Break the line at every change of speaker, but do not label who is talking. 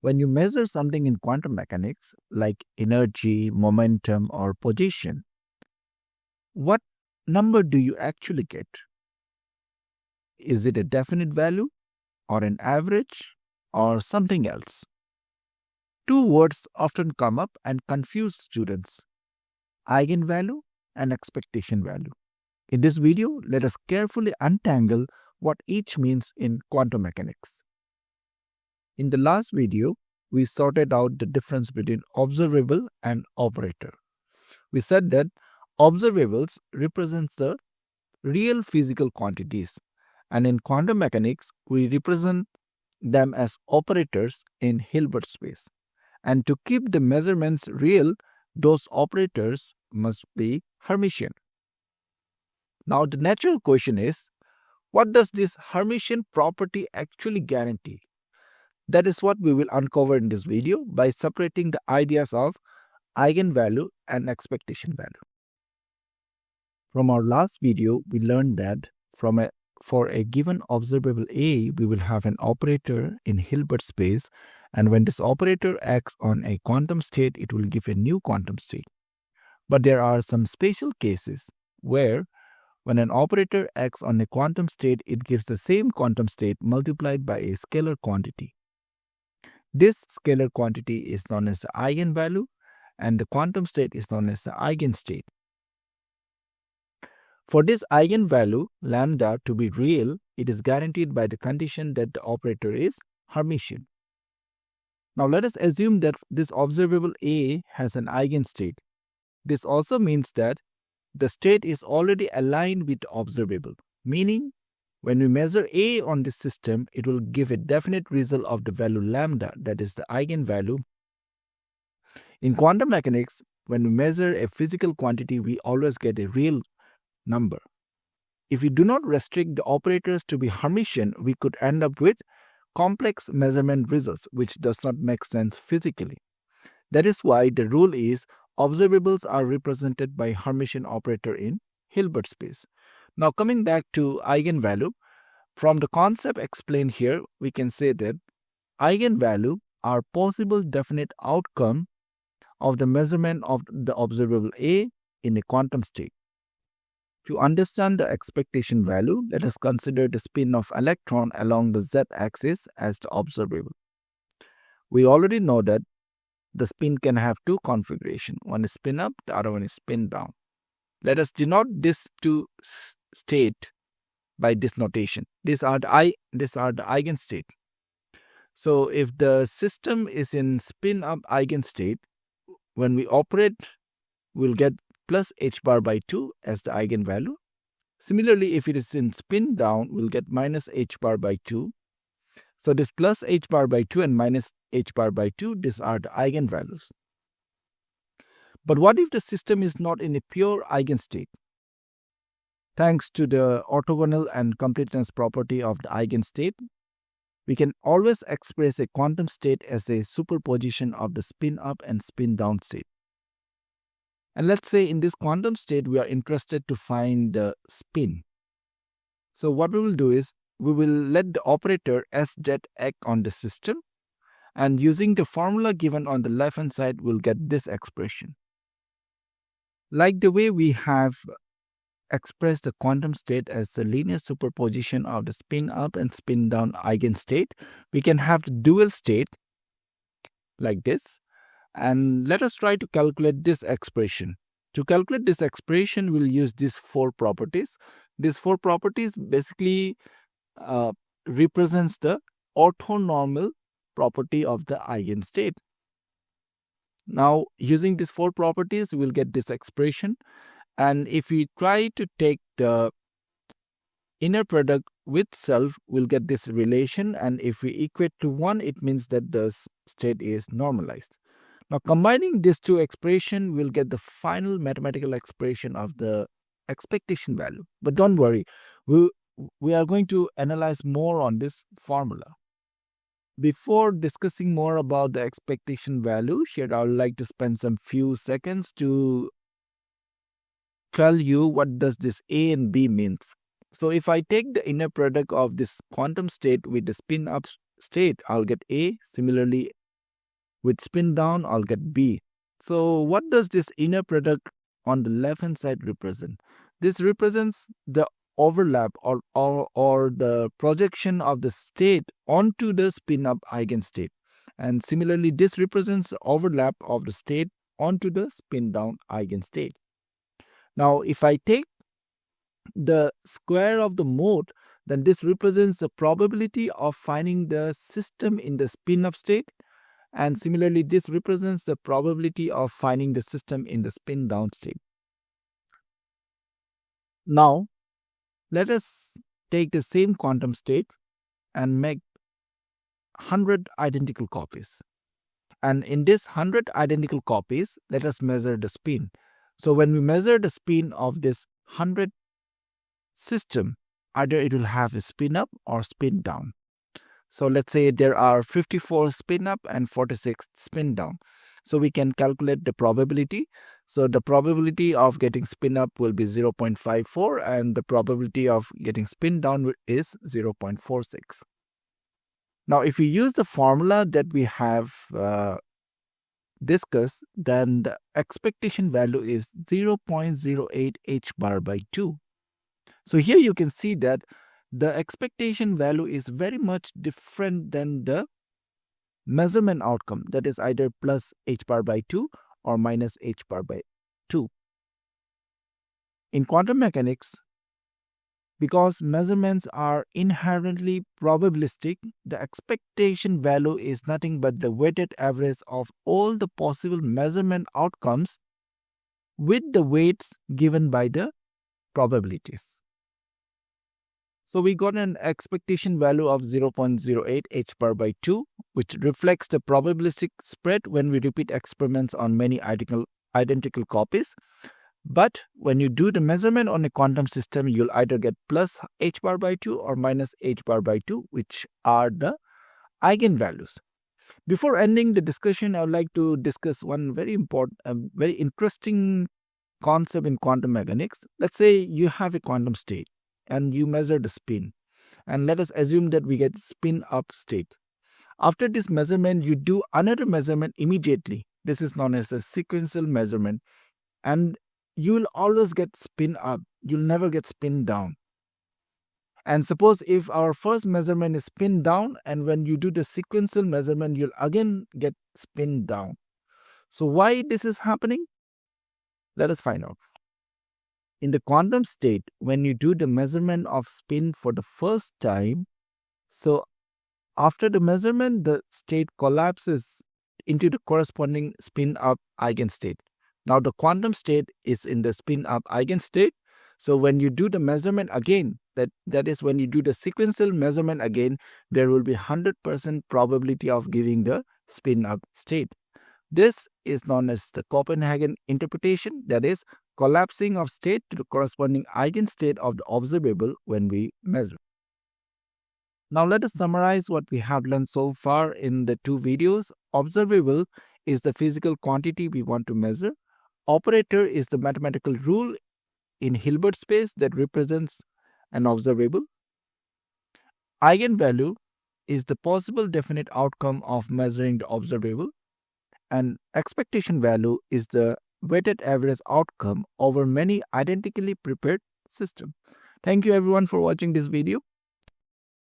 When you measure something in quantum mechanics, like energy, momentum, or position, what number do you actually get? Is it a definite value, or an average, or something else? Two words often come up and confuse students: eigenvalue and expectation value. In this video, let us carefully untangle what each means in quantum mechanics. In the last video, we sorted out the difference between observable and operator. We said that observables represents the real physical quantities, and in quantum mechanics, we represent them as operators in Hilbert space. And to keep the measurements real, those operators must be Hermitian. Now, the natural question is, what does this Hermitian property actually guarantee? That is what we will uncover in this video by separating the ideas of eigenvalue and expectation value. From our last video, we learned that for a given observable A, we will have an operator in Hilbert space, and when this operator acts on a quantum state, it will give a new quantum state. But there are some special cases where when an operator acts on a quantum state, it gives the same quantum state multiplied by a scalar quantity. This scalar quantity is known as the eigenvalue, and the quantum state is known as the eigenstate. For this eigenvalue, lambda, to be real, it is guaranteed by the condition that the operator is Hermitian. Now let us assume that this observable A has an eigenstate. This also means that the state is already aligned with the observable, meaning when we measure A on this system, it will give a definite result of the value lambda, that is the eigenvalue. In quantum mechanics, when we measure a physical quantity, we always get a real number. If we do not restrict the operators to be Hermitian, we could end up with complex measurement results, which does not make sense physically. That is why the rule is observables are represented by Hermitian operator in Hilbert space. Now coming back to eigenvalue, from the concept explained here, we can say that eigenvalue are possible definite outcome of the measurement of the observable A in a quantum state. To understand the expectation value, let us consider the spin of electron along the z-axis as the observable. We already know that the spin can have two configurations. One is spin up, the other one is spin down. Let us denote this two state by this notation. These are the eigenstate. So if the system is in spin up eigenstate, when we operate, we'll get plus h bar by 2 as the eigenvalue. Similarly, if it is in spin down, we'll get minus h bar by 2. So this plus h bar by 2 and minus h bar by 2, these are the eigenvalues. But what if the system is not in a pure eigenstate? Thanks to the orthogonal and completeness property of the eigenstate, we can always express a quantum state as a superposition of the spin up and spin down state. And let's say in this quantum state, we are interested to find the spin. So what we will do is, we will let the operator SZ act on the system, and using the formula given on the left hand side, we'll get this expression. Like the way we have expressed the quantum state as a linear superposition of the spin up and spin down eigenstate, we can have the dual state like this. And let us try to calculate this expression. To calculate this expression, we'll use these four properties. These four properties basically represents the orthonormal property of the eigenstate. Now, using these four properties, we'll get this expression. And if we try to take the inner product with self, we'll get this relation. And if we equate to 1, it means that the state is normalized. Now, combining these two expressions, we'll get the final mathematical expression of the expectation value. But don't worry, we are going to analyze more on this formula. Before discussing more about the expectation value, here I would like to spend some few seconds to tell you what does this A and B means. So if I take the inner product of this quantum state with the spin up state, I'll get A. Similarly, With spin down, I'll get B. So what does this inner product on the left hand side represent? This represents the overlap or the projection of the state onto the spin up eigenstate. And similarly, this represents the overlap of the state onto the spin down eigenstate. Now, if I take the square of the mode, then this represents the probability of finding the system in the spin up state. And similarly, this represents the probability of finding the system in the spin down state. Now, let us take the same quantum state and make 100 identical copies. And in this 100 identical copies, let us measure the spin. So when we measure the spin of this 100 system, either it will have a spin up or spin down. So let's say there are 54 spin up and 46 spin down. So we can calculate the probability. So the probability of getting spin up will be 0.54 and the probability of getting spin down is 0.46. Now, if we use the formula that we have discussed, then the expectation value is 0.08 h bar by 2. So here you can see that the expectation value is very much different than the measurement outcome, that is either plus h bar by 2 or minus h bar by 2. In quantum mechanics, because measurements are inherently probabilistic, the expectation value is nothing but the weighted average of all the possible measurement outcomes with the weights given by the probabilities. So we got an expectation value of 0.08 h bar by 2, which reflects the probabilistic spread when we repeat experiments on many identical copies. But when you do the measurement on a quantum system, you'll either get plus h bar by 2 or minus h bar by 2, which are the eigenvalues. Before ending the discussion, I would like to discuss one very important, very interesting concept in quantum mechanics. Let's say you have a quantum state and you measure the spin. And let us assume that we get spin up state. After this measurement, you do another measurement immediately. This is known as a sequential measurement. And you'll always get spin up. You'll never get spin down. And suppose if our first measurement is spin down, and when you do the sequential measurement, you'll again get spin down. So why this is happening? Let us find out. In the quantum state, when you do the measurement of spin for the first time, so after the measurement, the state collapses into the corresponding spin up eigenstate. Now the quantum state is in the spin up eigenstate. So when you do the measurement again, that is when you do the sequential measurement again, there will be 100% probability of giving the spin up state. This is known as the Copenhagen interpretation, that is collapsing of state to the corresponding eigenstate of the observable when we measure. Now let us summarize what we have learned so far in the two videos. Observable is the physical quantity we want to measure. Operator is the mathematical rule in Hilbert space that represents an observable. Eigenvalue is the possible definite outcome of measuring the observable. And expectation value is the weighted average outcome over many identically prepared systems. Thank you everyone for watching this video.